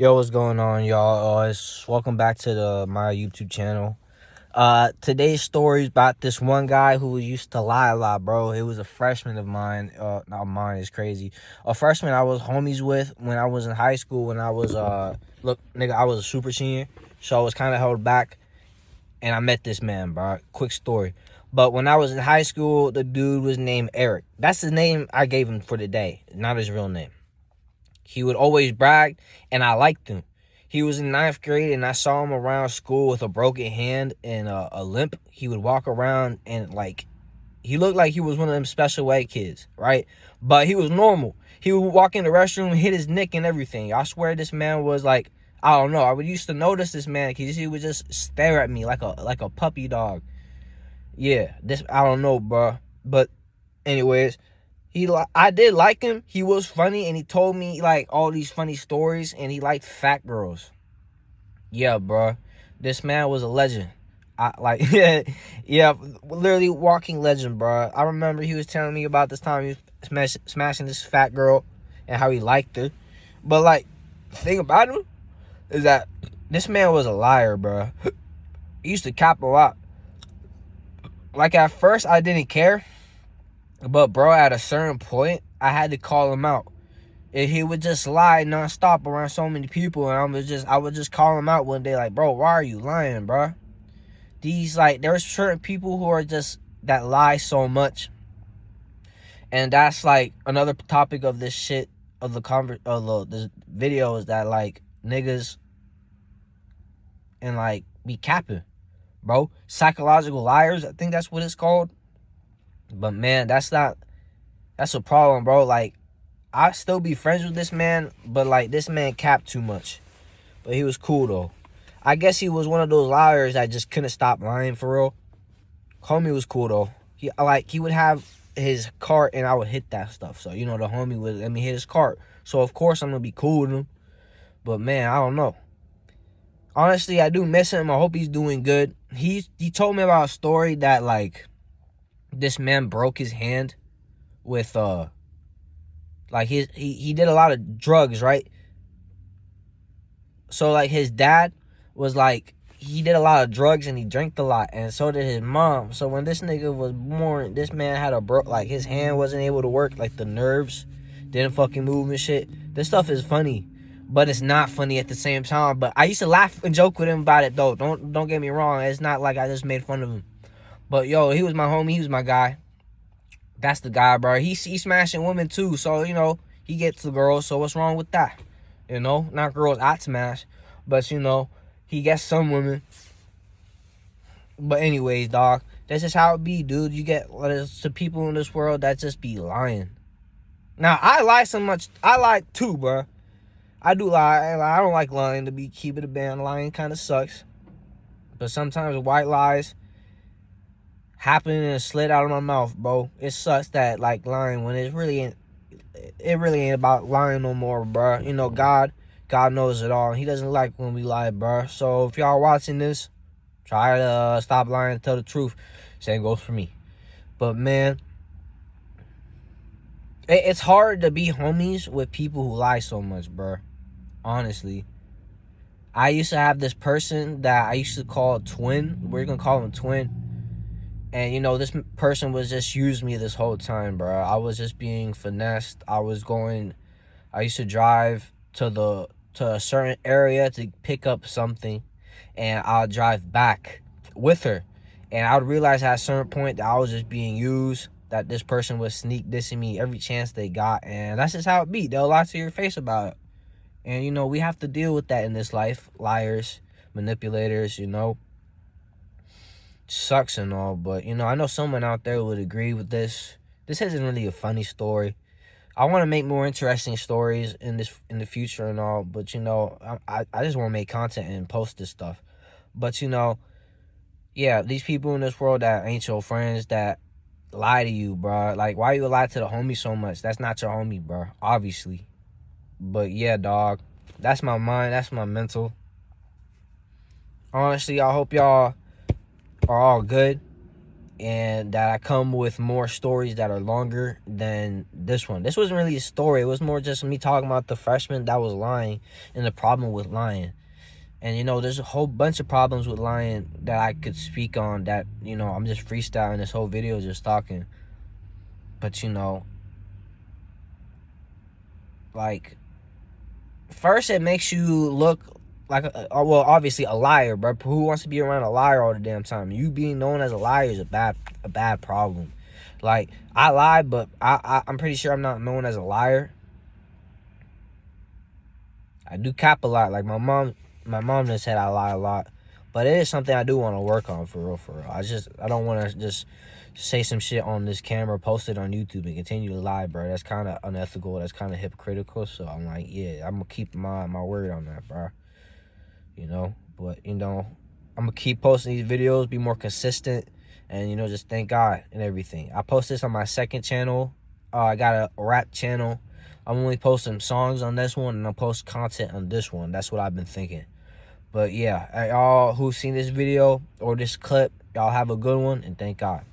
Yo, what's going on, y'all? Welcome back to my YouTube channel. Today's story is about this one guy who used to lie a lot, bro. He was a freshman of mine. Not mine is crazy. A freshman I was homies with when I was in high school. When I was look, nigga, I was a super senior, so I was kind of held back. And I met this man, bro. Quick story. But when I was in high school, the dude was named Eric. That's the name I gave him for the day, not his real name. He would always brag, and I liked him. He was in ninth grade, and I saw him around school with a broken hand and a limp. He would walk around, and, he looked like he was one of them special ed kids, right? But he was normal. He would walk in the restroom, hit his neck and everything. I swear this man was like, I don't know. I would used to notice this man because he would just stare at me like a puppy dog. Yeah, I don't know, bro. But anyways, I did like him. He was funny, and he told me like all these funny stories, and he liked fat girls. Yeah, bro. This man was a legend. Yeah, literally walking legend, bro. I remember he was telling me about this time he was smashing this fat girl and how he liked her. But like, the thing about him is that this man was a liar, bro. He used to cap a lot. Like, at first I didn't care, but bro, at a certain point I had to call him out. And he would just lie nonstop around so many people, and I would just call him out one day, like, bro, why are you lying, bro? There's certain people who are just that lie so much, and that's like another topic of this shit of this video is that like niggas and like be capping, bro. Psychological liars, I think that's what it's called. But man, that's a problem, bro. Like, I still be friends with this man, but like this man capped too much. But he was cool though. I guess he was one of those liars that just couldn't stop lying for real. Homie was cool though. He would have his cart and I would hit that stuff. So, the homie would let me hit his cart. So of course I'm gonna be cool with him. But man, I don't know. Honestly, I do miss him. I hope he's doing good. He told me about a story that like this man broke his hand with he did a lot of drugs, right? So like his dad was like, he did a lot of drugs and he drank a lot, and so did his mom. So when this nigga was born, this man had his hand wasn't able to work, like the nerves didn't fucking move and shit. This stuff is funny, but it's not funny at the same time. But I used to laugh and joke with him about it though. Don't get me wrong. It's not like I just made fun of him. But yo, he was my homie. He was my guy. That's the guy, bro. He's smashing women too. So he gets the girls. So what's wrong with that? Not girls I smash, but he gets some women. But anyways, dog, that's just how it be, dude. You get some people in this world that just be lying. Now, I lie so much. I lie too, bro. I do lie. I don't like lying, to keep it a band. Lying kind of sucks. But sometimes white lies happen and slid out of my mouth, bro. It sucks that like lying when it really ain't about lying no more, bro. God knows it all. He doesn't like when we lie, bro. So if y'all watching this, try to stop lying and tell the truth. Same goes for me. But man, it's hard to be homies with people who lie so much, bro. Honestly. I used to have this person that I used to call Twin. We're going to call him Twin. And, this person was just using me this whole time, bro. I was just being finessed. I used to drive to a certain area to pick up something, and I'll drive back with her. And I would realize at a certain point that I was just being used, that this person was sneak dissing me every chance they got. And that's just how it be. They'll lie to your face about it. And, we have to deal with that in this life. Liars, manipulators, sucks and all, but I know someone out there would agree with this. This isn't really a funny story. I want to make more interesting stories in the future and all, but I just want to make content and post this stuff. But yeah, these people in this world that ain't your friends, that lie to you, bro. Like, why you lie to the homie so much? That's not your homie, bro, obviously. But yeah, dog, that's my mind, that's my mental. Honestly, I hope y'all are all good. and that I come with more stories that are longer than this one. This wasn't really a story. It was more just me talking about the freshman that was lying and the problem with lying. And, you know, there's a whole bunch of problems with lying that I could speak on that, you know, I'm just freestyling this whole video just talking. But, you know, like, first it makes you look like, well, obviously a liar, bro. Who wants to be around a liar all the damn time? You being known as a liar is a bad problem. Like, I lie, but I'm pretty sure I'm not known as a liar. I do cap a lot. Like, my mom just said I lie a lot. But it is something I do want to work on, for real, for real. I don't want to just say some shit on this camera, post it on YouTube, and continue to lie, bro. That's kind of unethical. That's kind of hypocritical. So I'm like, yeah, I'm going to keep my word on that, bro. You know? But, you know, I'm going to keep posting these videos, be more consistent, and, you know, just thank God and everything. I post this on my second channel. I got a rap channel. I'm only posting songs on this one, and I'll post content on this one. That's what I've been thinking. But yeah, y'all who've seen this video or this clip, y'all have a good one, and thank God.